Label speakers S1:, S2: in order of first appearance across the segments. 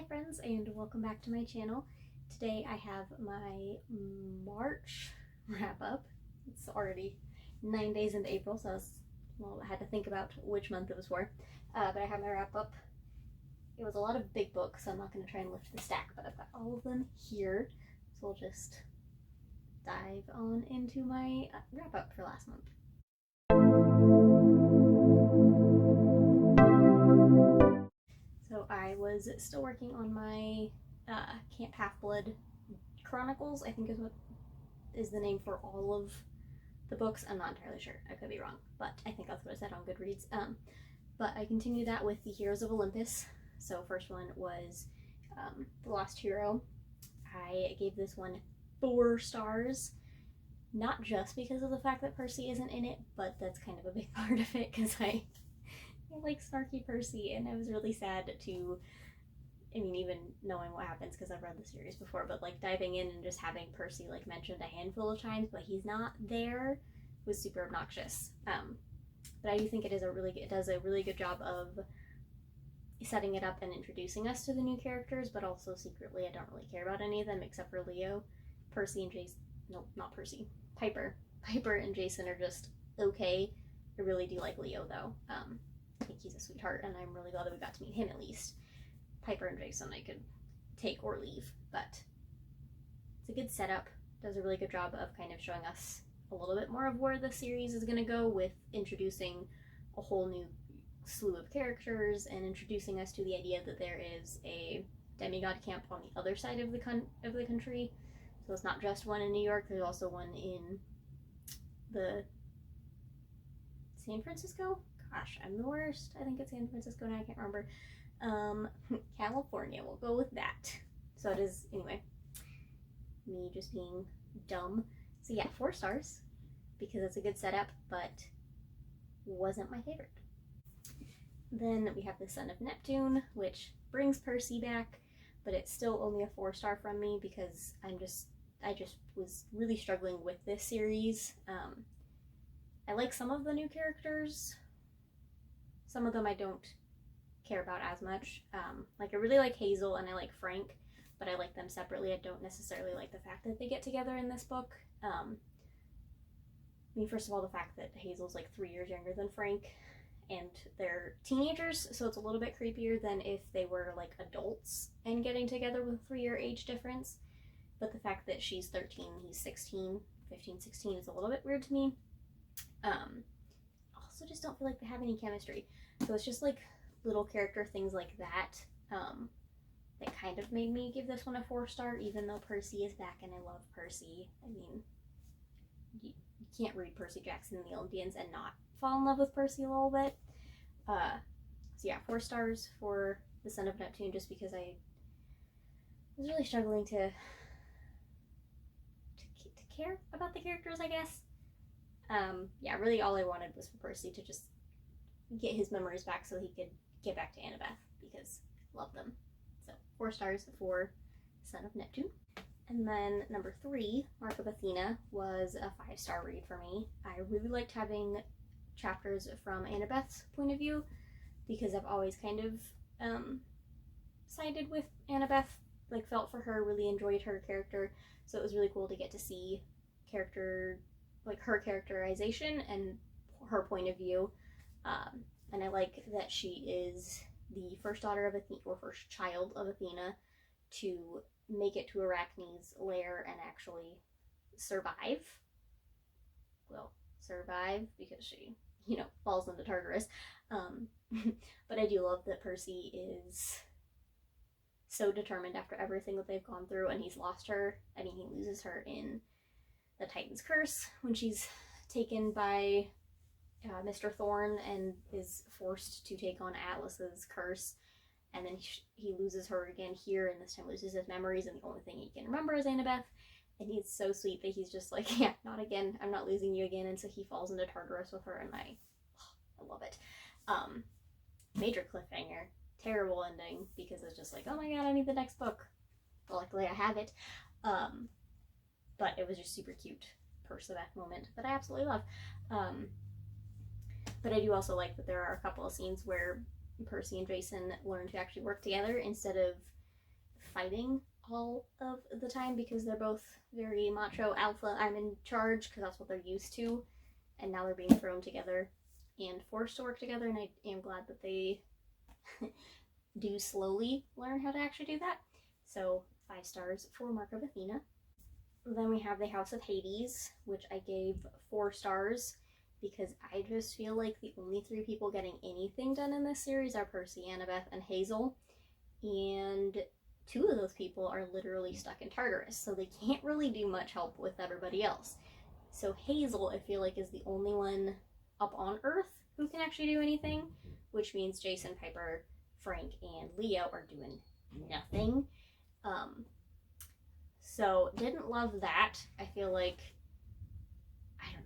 S1: Hi friends, and welcome back to my channel. Today I have my March wrap-up. It's already 9 days into April, so I had to think about which month it was for. But I have my wrap-up. It was a lot of big books, so I'm not going to try and lift the stack, but I've got all of them here. So we'll just dive on into my wrap-up for last month. So I was still working on my Camp Half-Blood Chronicles, I think is what is the name for all of the books. I'm not entirely sure. I could be wrong, but I think that's what it said on Goodreads. But I continued that with the Heroes of Olympus. So first one was The Lost Hero. I gave this one 4 stars, not just because of the fact that Percy isn't in it, but that's kind of a big part of it, because I like snarky Percy, and I was really sad to, even knowing what happens because I've read the series before, but like diving in and just having Percy like mentioned a handful of times, but he's not there, was super obnoxious. But I do think it does a really good job of setting it up and introducing us to the new characters, but also secretly I don't really care about any of them except for Leo. Percy and Jason, no, not Percy, Piper and Jason are just okay. I really do like Leo though. I think he's a sweetheart, and I'm really glad that we got to meet him at least. Piper and Jason I could take or leave, but it's a good setup. Does a really good job of kind of showing us a little bit more of where the series is going to go, with introducing a whole new slew of characters and introducing us to the idea that there is a demigod camp on the other side of the country. So it's not just one in New York, there's also one in the San Francisco? Gosh, I'm the worst. I think it's San Francisco now, I can't remember. California, we'll go with that. So it is, anyway, me just being dumb. So yeah, 4 stars, because it's a good setup, but wasn't my favorite. Then we have the Son of Neptune, which brings Percy back, but it's still only a 4-star from me because I just was really struggling with this series. I like some of the new characters. Some of them I don't care about as much. Like I really like Hazel and I like Frank, but I like them separately. I don't necessarily like the fact that they get together in this book. First of all, the fact that Hazel's like 3 years younger than Frank, and they're teenagers, so it's a little bit creepier than if they were like adults and getting together with a 3-year age difference. But the fact that she's 13, he's 16, 15, 16 is a little bit weird to me. Also just don't feel like they have any chemistry. So it's just like little character things like that that kind of made me give this one a 4-star, even though Percy is back and I love Percy. You can't read Percy Jackson and the Olympians and not fall in love with Percy a little bit. So yeah, 4 stars for the Son of Neptune, just because I was really struggling to care about the characters, I guess. Yeah, really all I wanted was for Percy to just get his memories back so he could get back to Annabeth, because I love them. So 4 stars for Son of Neptune. And then number 3, Mark of Athena, was a 5-star read for me. I really liked having chapters from Annabeth's point of view, because I've always kind of sided with Annabeth, like felt for her, really enjoyed her character. So it was really cool to get to see her characterization and her point of view. And I like that she is the first daughter of Athena, or first child of Athena, to make it to Arachne's lair and actually survive. Well, survive because she, falls into Tartarus. But I do love that Percy is so determined after everything that they've gone through, and he's lost her. He loses her in the Titan's Curse when she's taken by Mr. Thorne and is forced to take on Atlas's curse, and then he loses her again here, and this time loses his memories, and the only thing he can remember is Annabeth. And he's so sweet that he's just like, yeah, not again, I'm not losing you again. And so he falls into Tartarus with her, and I love it. Major cliffhanger, terrible ending, because it's just like, oh my god, I need the next book. But luckily I have it. But it was just super cute Percivac moment that I absolutely love. But I do also like that there are a couple of scenes where Percy and Jason learn to actually work together instead of fighting all of the time because they're both very macho alpha, I'm in charge, because that's what they're used to, and now they're being thrown together and forced to work together, and I am glad that they do slowly learn how to actually do that. So 5 stars for Mark of Athena. Then we have the House of Hades, which I gave 4 stars because I just feel like the only 3 people getting anything done in this series are Percy, Annabeth, and Hazel, and 2 of those people are literally stuck in Tartarus, so they can't really do much help with everybody else. So Hazel, I feel like, is the only one up on Earth who can actually do anything, which means Jason, Piper, Frank, and Leo are doing nothing. So didn't love that. I feel like,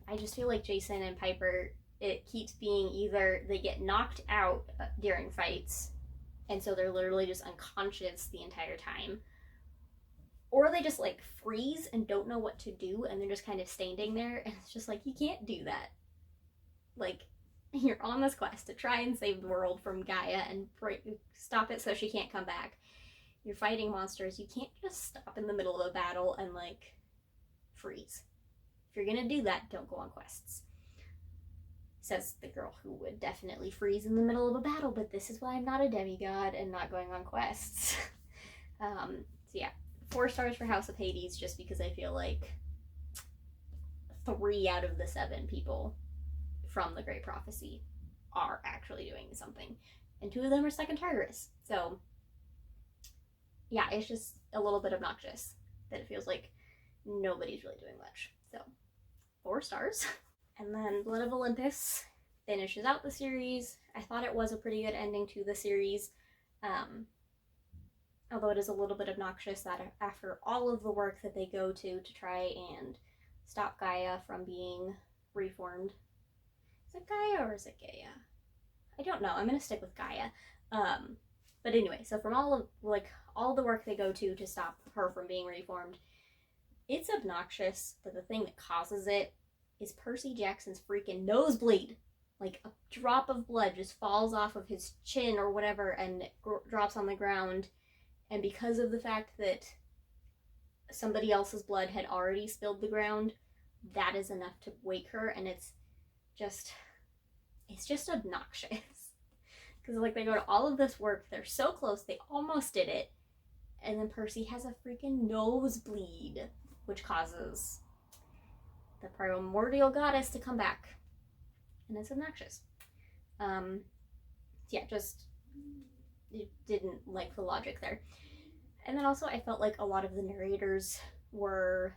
S1: I just feel like Jason and Piper, it keeps being either they get knocked out during fights, and so they're literally just unconscious the entire time, or they just like freeze and don't know what to do, and they're just kind of standing there, and it's just like, you can't do that. Like, you're on this quest to try and save the world from Gaia and stop it so she can't come back. You're fighting monsters. You can't just stop in the middle of a battle and like freeze. If you're gonna do that, don't go on quests. Says the girl who would definitely freeze in the middle of a battle, but this is why I'm not a demigod and not going on quests. So yeah, 4 stars for House of Hades, just because I feel like 3 out of the 7 people from the Great Prophecy are actually doing something, and 2 of them are stuck in Tartarus. So yeah, it's just a little bit obnoxious that it feels like nobody's really doing much. So 4 stars. And then Blood of Olympus finishes out the series. I thought it was a pretty good ending to the series, although it is a little bit obnoxious that after all of the work that they go to try and stop Gaia from being reformed. Is it Gaia or is it Gaia? I don't know. I'm gonna stick with Gaia. But anyway, so from all the work they go to stop her from being reformed, it's obnoxious that the thing that causes it is Percy Jackson's freaking nosebleed. Like, a drop of blood just falls off of his chin or whatever and drops on the ground, and because of the fact that somebody else's blood had already spilled the ground, that is enough to wake her, and it's just obnoxious. Because, like, they go to all of this work, they're so close, they almost did it, and then Percy has a freaking nosebleed, which causes the primordial goddess to come back. And it's obnoxious. Yeah, just didn't like the logic there. And then also I felt like a lot of the narrators were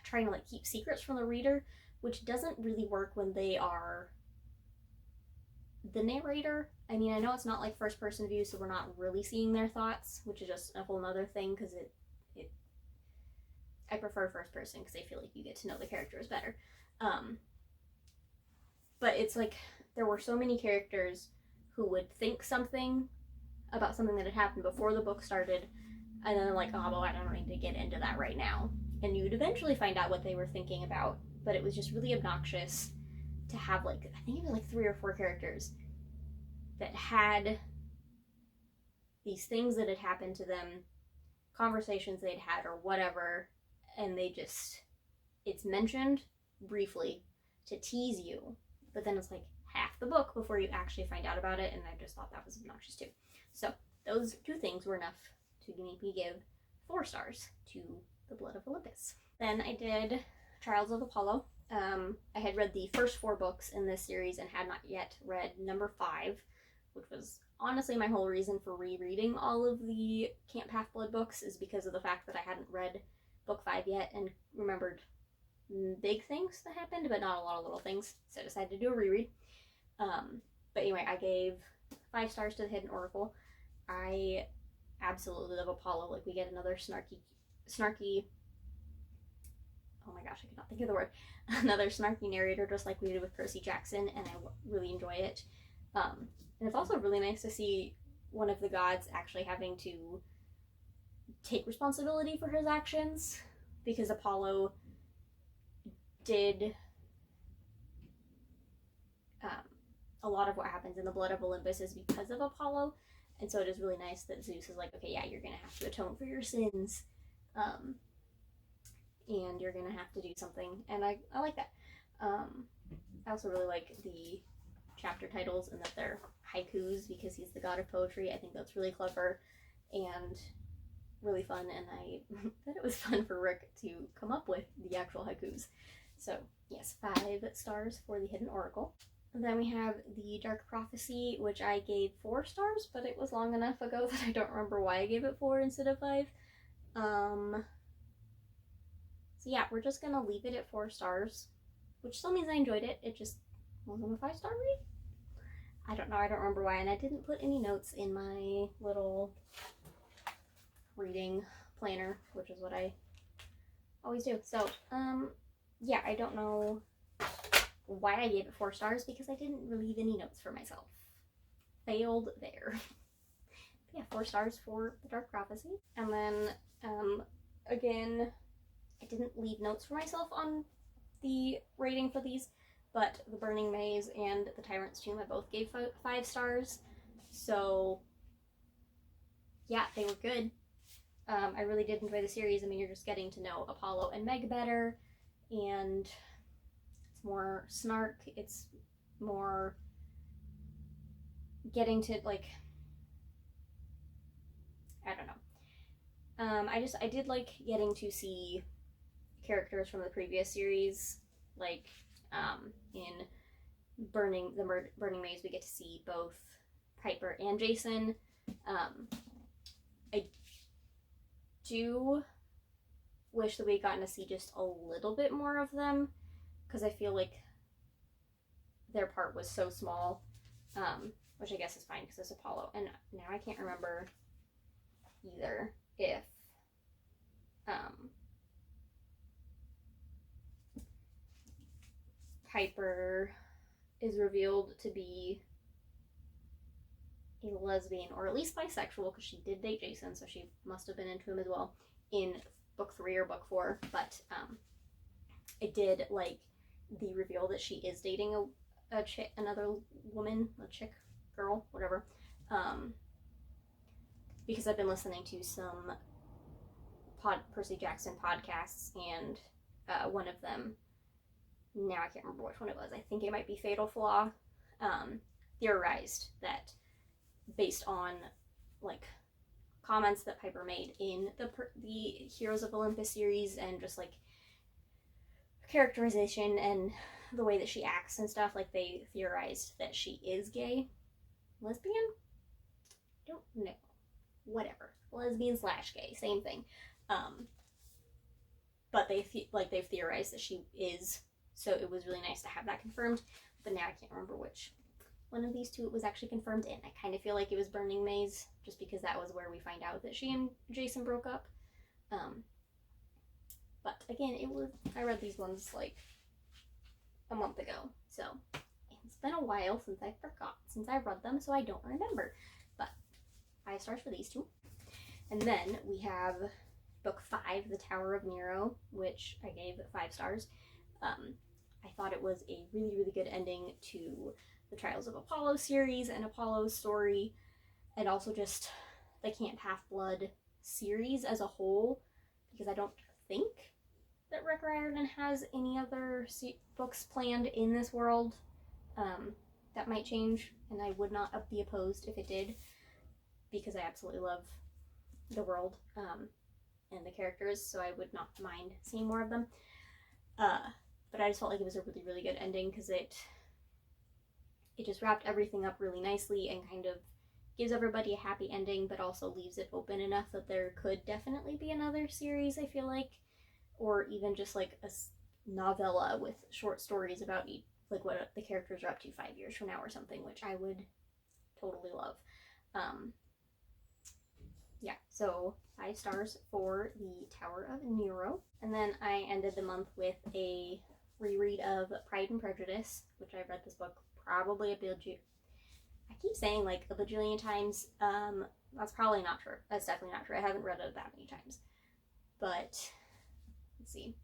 S1: trying to like keep secrets from the reader, which doesn't really work when they are the narrator. I mean, I know it's not like first person view, so we're not really seeing their thoughts, which is just a whole nother thing, because I prefer first person because I feel like you get to know the characters better. But it's like there were so many characters who would think something about something that had happened before the book started, and then like, oh, well, I don't need to get into that right now. And you would eventually find out what they were thinking about, but it was just really obnoxious to have like, I think it was like 3 or 4 characters that had these things that had happened to them, conversations they'd had or whatever, and they just, it's mentioned briefly to tease you, but then it's like half the book before you actually find out about it, and I just thought that was obnoxious too. So those 2 things were enough to make me give 4 stars to The Blood of Olympus. Then I did Trials of Apollo. I had read the first 4 books in this series and had not yet read number 5, which was honestly my whole reason for rereading all of the Camp Half-Blood books, is because of the fact that I hadn't read book 5 yet and remembered big things that happened, but not a lot of little things, so I decided to do a reread. But anyway, I gave 5 stars to The Hidden Oracle. I absolutely love Apollo. Like, we get another snarky, oh my gosh, I cannot think of the word, another snarky narrator, just like we did with Percy Jackson, and I really enjoy it. And it's also really nice to see one of the gods actually having to take responsibility for his actions, because Apollo did a lot of what happens in the Blood of Olympus is because of Apollo, And so it is really nice that Zeus is like, okay, yeah, you're gonna have to atone for your sins, and you're gonna have to do something. And I like that. I also really like the chapter titles and that they're haikus because he's the god of poetry. I think that's really clever and really fun, and I thought it was fun for Rick to come up with the actual haikus. So yes, 5 stars for the Hidden Oracle. And then we have the Dark Prophecy, which I gave 4 stars, but it was long enough ago that I don't remember why I gave it 4 instead of 5. So yeah, we're just gonna leave it at 4 stars, which still means I enjoyed it. It just wasn't a 5-star read. I don't know, I don't remember why, and I didn't put any notes in my little reading planner, which is what I always do. So, yeah, I don't know why I gave it 4 stars because I didn't leave any notes for myself. Failed there. Yeah, 4 stars for the Dark Prophecy. And then, again, I didn't leave notes for myself on the rating for these, but the Burning Maze and the Tyrant's Tomb I both gave 5 stars. So, yeah, they were good. I really did enjoy the series. I mean, you're just getting to know Apollo and Meg better, and it's more snark, it's more getting to, like, I don't know. I did like getting to see characters from the previous series, like, in Burning Maze, we get to see both Piper and Jason. I do wish that we had gotten to see just a little bit more of them, because I feel like their part was so small, which I guess is fine because it's Apollo. And now I can't remember either if Piper is revealed to be a lesbian, or at least bisexual, because she did date Jason, so she must have been into him as well in book 3 or book 4. But I did like the reveal that she is dating another woman, a chick, girl, whatever, because I've been listening to some Percy Jackson podcasts, and one of them, now I can't remember which one it was, I think it might be Fatal Flaw, theorized that based on like comments that Piper made in the Heroes of Olympus series, and just like characterization and the way that she acts and stuff, like they theorized that she is gay, lesbian, don't know, whatever, lesbian / gay, same thing. But they've theorized that she is, so it was really nice to have that confirmed. But now I can't remember which one of these 2 it was actually confirmed in. I kind of feel like it was Burning Maze, just because that was where we find out that she and Jason broke up. But again, I read these ones like a month ago, so it's been a while since I read them, so I don't remember. But 5 stars for these 2. And then we have book 5, The Tower of Nero, which I gave 5 stars. I thought it was a really, really good ending to the Trials of Apollo series and Apollo's story, and also just the Camp Half-Blood series as a whole, because I don't think that Rick Riordan has any other books planned in this world. That might change, and I would not be opposed if it did, because I absolutely love the world and the characters, so I would not mind seeing more of them. But I just felt like it was a really, really good ending, because it just wrapped everything up really nicely and kind of gives everybody a happy ending, but also leaves it open enough that there could definitely be another series, I feel like, or even just like a novella with short stories about like what the characters are up to 5 years from now or something, which I would totally love. Yeah, so 5 stars for the Tower of Nero. And then I ended the month with a reread of Pride and Prejudice, which I read this book probably I keep saying like a bajillion times. That's probably not true. That's definitely not true. I haven't read it that many times. But, let's see.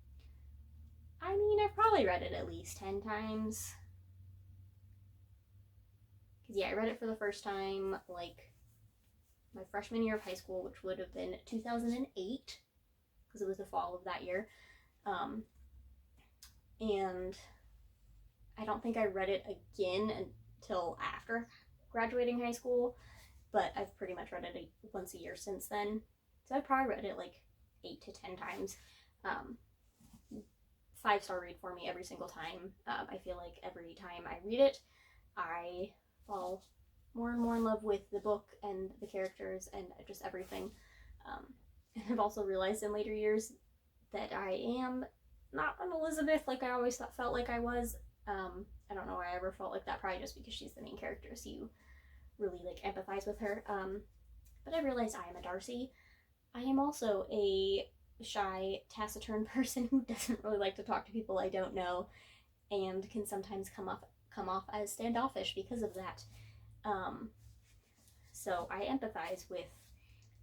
S1: I mean, I've probably read it at least 10 times. Because, yeah, I read it for the first time, like, my freshman year of high school, which would have been 2008, because it was the fall of that year. And I don't think I read it again until after graduating high school, but I've pretty much read it once a year since then. So I've probably read it like 8 to 10 times. 5-star read for me every single time. I feel like every time I read it, I fall more and more in love with the book and the characters and just everything. And I've also realized in later years that I am not an Elizabeth like I always felt like I was. I don't know why I ever felt like that, probably just because she's the main character, so you really like empathize with her. But I realized I am a Darcy. I am also a shy, taciturn person who doesn't really like to talk to people I don't know, and can sometimes come off as standoffish because of that. So I empathize with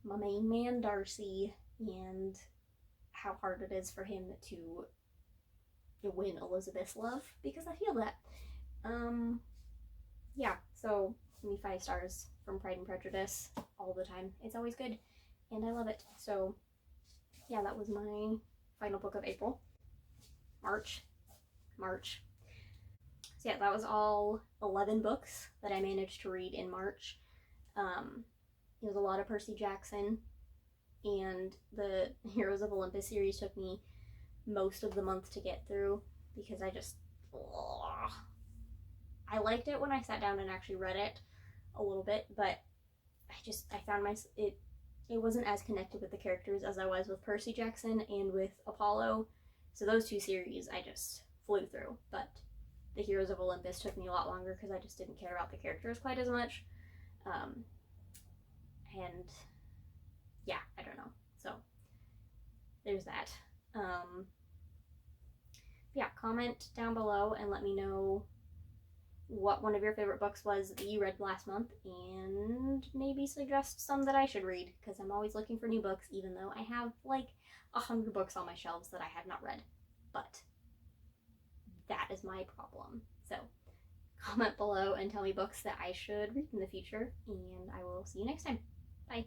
S1: my main man Darcy and how hard it is for him to win Elizabeth's love, because I feel that. Yeah, so give me 5 stars from Pride and Prejudice all the time. It's always good, and I love it. So yeah, that was my final book of April. March. So yeah, that was all 11 books that I managed to read in March. It was a lot of Percy Jackson, and the Heroes of Olympus series took me most of the month to get through, because I liked it when I sat down and actually read it a little bit, but I found it wasn't as connected with the characters as I was with Percy Jackson and with Apollo. So those 2 series I just flew through, but the Heroes of Olympus took me a lot longer because I just didn't care about the characters quite as much. And yeah, I don't know. So there's that. Yeah, comment down below and let me know what one of your favorite books was that you read last month, and maybe suggest some that I should read, because I'm always looking for new books, even though I have like 100 books on my shelves that I have not read. But that is my problem. So comment below and tell me books that I should read in the future, and I will see you next time. Bye.